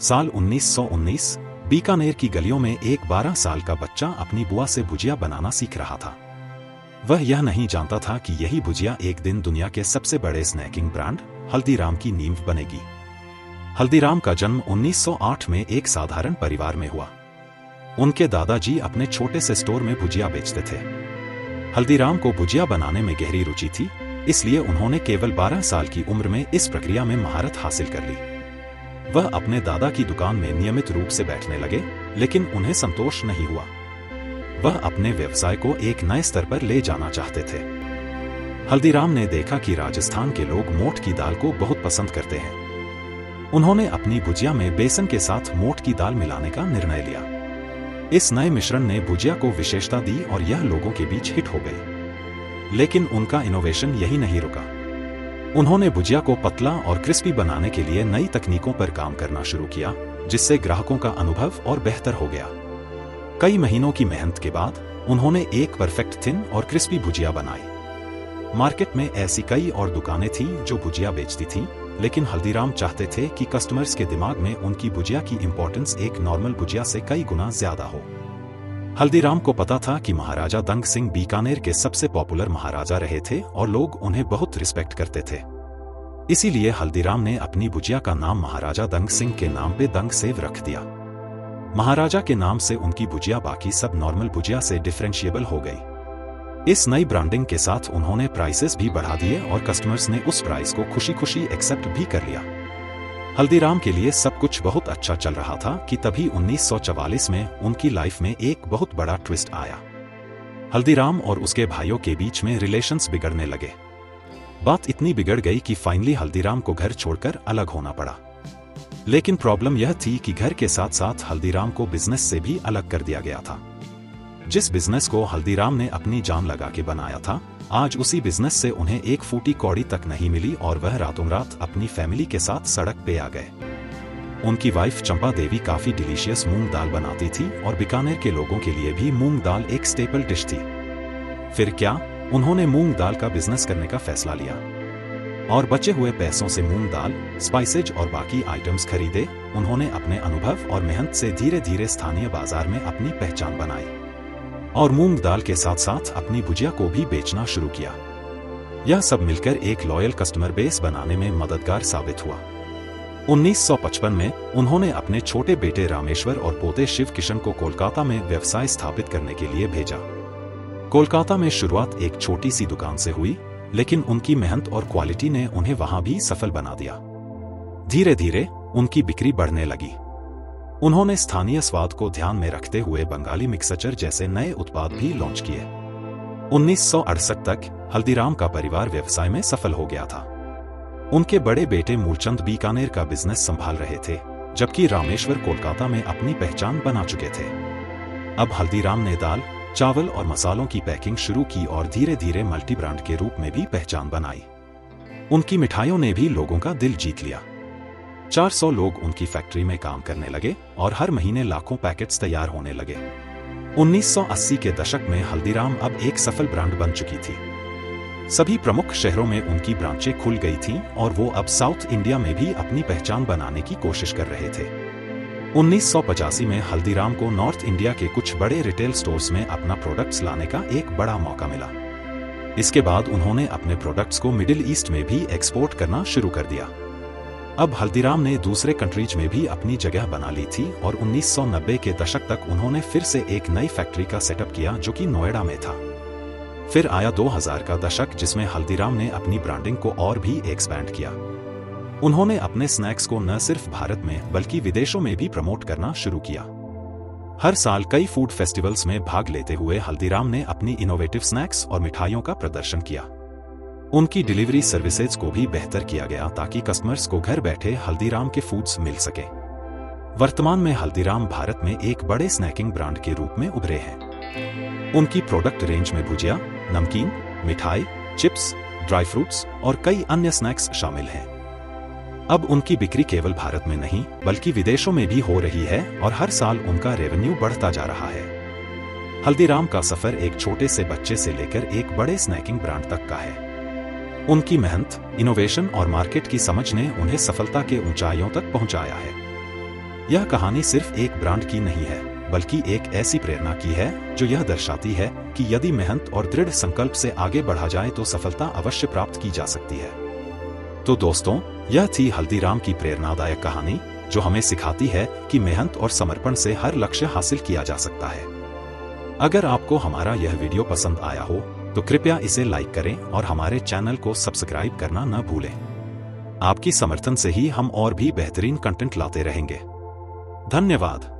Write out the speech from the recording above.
साल 1919 बीकानेर की गलियों में एक 12 साल का बच्चा अपनी बुआ से भुजिया बनाना सीख रहा था। वह यह नहीं जानता था कि यही भुजिया एक दिन दुनिया के सबसे बड़े स्नैकिंग ब्रांड हल्दीराम की नींव बनेगी। हल्दीराम का जन्म 1908 में एक साधारण परिवार में हुआ। उनके दादाजी अपने छोटे से स्टोर में भुजिया बेचते थे। हल्दीराम को भुजिया बनाने में गहरी रुचि थी, इसलिए उन्होंने केवल 12 साल की उम्र में इस प्रक्रिया में महारत हासिल कर ली। वह अपने दादा की दुकान में नियमित रूप से बैठने लगे, लेकिन उन्हें संतोष नहीं हुआ। वह अपने व्यवसाय को एक नए स्तर पर ले जाना चाहते थे। हल्दीराम ने देखा कि राजस्थान के लोग मोठ की दाल को बहुत पसंद करते हैं। उन्होंने अपनी भुजिया में बेसन के साथ मोठ की दाल मिलाने का निर्णय लिया। इस नए मिश्रण ने भुजिया को विशेषता दी और यह लोगों के बीच हिट हो गई। लेकिन उनका इनोवेशन यही नहीं रुका। उन्होंने भुजिया को पतला और क्रिस्पी बनाने के लिए नई तकनीकों पर काम करना शुरू किया, जिससे ग्राहकों का अनुभव और बेहतर हो गया। कई महीनों की मेहनत के बाद उन्होंने एक परफेक्ट थिन और क्रिस्पी भुजिया बनाई। मार्केट में ऐसी कई और दुकानें थीं जो भुजिया बेचती थीं, लेकिन हल्दीराम चाहते थे कि कस्टमर्स के दिमाग में उनकी भुजिया की इंपॉर्टेंस एक नॉर्मल भुजिया से कई गुना ज्यादा हो। हल्दीराम को पता था कि महाराजा दंग सिंह बीकानेर के सबसे पॉपुलर महाराजा रहे थे और लोग उन्हें बहुत रिस्पेक्ट करते थे। इसीलिए हल्दीराम ने अपनी भुजिया का नाम महाराजा दंग सिंह के नाम पे दंग सेव रख दिया। महाराजा के नाम से उनकी भुजिया बाकी सब नॉर्मल भुजिया से डिफरेंशिएबल हो गई। इस नई ब्रांडिंग के साथ उन्होंने प्राइसेस भी बढ़ा दिए और कस्टमर्स ने उस प्राइस को खुशी खुशी एक्सेप्ट भी कर लिया। हल्दीराम के लिए सब कुछ बहुत अच्छा चल रहा था कि तभी 1944 में उनकी लाइफ में एक बहुत बड़ा ट्विस्ट आया। हल्दीराम और उसके भाइयों के बीच में रिलेशंस बिगड़ने लगे। बात इतनी बिगड़ गई कि फाइनली हल्दीराम को घर छोड़कर अलग होना पड़ा। लेकिन प्रॉब्लम यह थी कि घर के साथ साथ हल्दीराम को बिजनेस से भी अलग कर दिया गया था। जिस बिजनेस को हल्दीराम ने अपनी जान लगा के बनाया था, आज उसी बिजनेस से उन्हें एक फूटी कौड़ी तक नहीं मिली और वह रातों रात अपनी फैमिली के साथ सड़क पे आ गए। उनकी वाइफ चंपा देवी काफी डिलीशियस मूंग दाल बनाती थी और बीकानेर के लोगों के लिए भी मूंग दाल एक स्टेपल डिश थी। फिर क्या, उन्होंने मूंग दाल का बिजनेस करने का फैसला लिया और बचे हुए पैसों से मूंग दाल, स्पाइसेज और बाकी आइटम्स खरीदे। उन्होंने अपने अनुभव और मेहनत से धीरे धीरे स्थानीय बाजार में अपनी पहचान बनाई और मूंग दाल के साथ साथ अपनी भुजिया को भी बेचना शुरू किया। यह सब मिलकर एक लॉयल कस्टमर बेस बनाने में मददगार साबित हुआ। 1955 में उन्होंने अपने छोटे बेटे रामेश्वर और पोते शिव किशन को कोलकाता में व्यवसाय स्थापित करने के लिए भेजा। कोलकाता में शुरुआत एक छोटी सी दुकान से हुई, लेकिन उनकी मेहनत और क्वालिटी ने उन्हें वहां भी सफल बना दिया। धीरे धीरे उनकी बिक्री बढ़ने लगी। उन्होंने स्थानीय स्वाद को ध्यान में रखते हुए बंगाली मिक्सचर जैसे नए उत्पाद भी लॉन्च किए। 1968 तक हल्दीराम का परिवार व्यवसाय में सफल हो गया था। उनके बड़े बेटे मूलचंद बीकानेर का बिजनेस संभाल रहे थे, जबकि रामेश्वर कोलकाता में अपनी पहचान बना चुके थे। अब हल्दीराम ने दाल, चावल और मसालों की पैकिंग शुरू की और धीरे धीरे मल्टी ब्रांड के रूप में भी पहचान बनाई। उनकी मिठाइयों ने भी लोगों का दिल जीत लिया। 400 लोग उनकी फैक्ट्री में काम करने लगे और हर महीने लाखों पैकेट्स तैयार होने लगे। 1980 के दशक में हल्दीराम अब एक सफल ब्रांड बन चुकी थी। सभी प्रमुख शहरों में उनकी ब्रांचें खुल गई थीं और वो अब साउथ इंडिया में भी अपनी पहचान बनाने की कोशिश कर रहे थे। 1985 में हल्दीराम को नॉर्थ इंडिया के कुछ बड़े रिटेल स्टोर्स में अपना प्रोडक्ट्स लाने का एक बड़ा मौका मिला। इसके बाद उन्होंने अपने प्रोडक्ट्स को मिडिल ईस्ट में भी एक्सपोर्ट करना शुरू कर दिया। अब हल्दीराम ने दूसरे कंट्रीज में भी अपनी जगह बना ली थी और 1990 के दशक तक उन्होंने फिर से एक नई फैक्ट्री का सेटअप किया, जो कि नोएडा में था। फिर आया 2000 का दशक, जिसमें हल्दीराम ने अपनी ब्रांडिंग को और भी एक्सपैंड किया। उन्होंने अपने स्नैक्स को न सिर्फ भारत में बल्कि विदेशों में भी प्रमोट करना शुरू किया। हर साल कई फूड फेस्टिवल्स में भाग लेते हुए हल्दीराम ने अपनी इनोवेटिव स्नैक्स और मिठाइयों का प्रदर्शन किया। उनकी डिलीवरी सर्विसेज को भी बेहतर किया गया ताकि कस्टमर्स को घर बैठे हल्दीराम के फूड्स मिल सके। वर्तमान में हल्दीराम भारत में एक बड़े स्नैकिंग ब्रांड के रूप में उभरे हैं। उनकी प्रोडक्ट रेंज में भुजिया, नमकीन, मिठाई, चिप्स, ड्राई फ्रूट्स और कई अन्य स्नैक्स शामिल हैं। अब उनकी बिक्री केवल भारत में नहीं बल्कि विदेशों में भी हो रही है और हर साल उनका रेवेन्यू बढ़ता जा रहा है। हल्दीराम का सफर एक छोटे से बच्चे से लेकर एक बड़े स्नैकिंग ब्रांड तक का है। उनकी मेहनत, इनोवेशन और मार्केट की समझ ने उन्हें सफलता के ऊंचाइयों तक पहुंचाया है। यह कहानी सिर्फ एक ब्रांड की नहीं है, बल्कि एक ऐसी प्रेरणा की है जो यह दर्शाती है कि यदि मेहनत और दृढ़ संकल्प से आगे बढ़ा जाए तो सफलता अवश्य प्राप्त की जा सकती है। तो दोस्तों, यह थी हल्दीराम की प्रेरणादायक कहानी, जो हमें सिखाती है कि मेहनत और समर्पण से हर लक्ष्य हासिल किया जा सकता है। अगर आपको हमारा यह वीडियो पसंद आया हो तो कृपया इसे लाइक करें और हमारे चैनल को सब्सक्राइब करना न भूलें। आपकी समर्थन से ही हम और भी बेहतरीन कंटेंट लाते रहेंगे। धन्यवाद।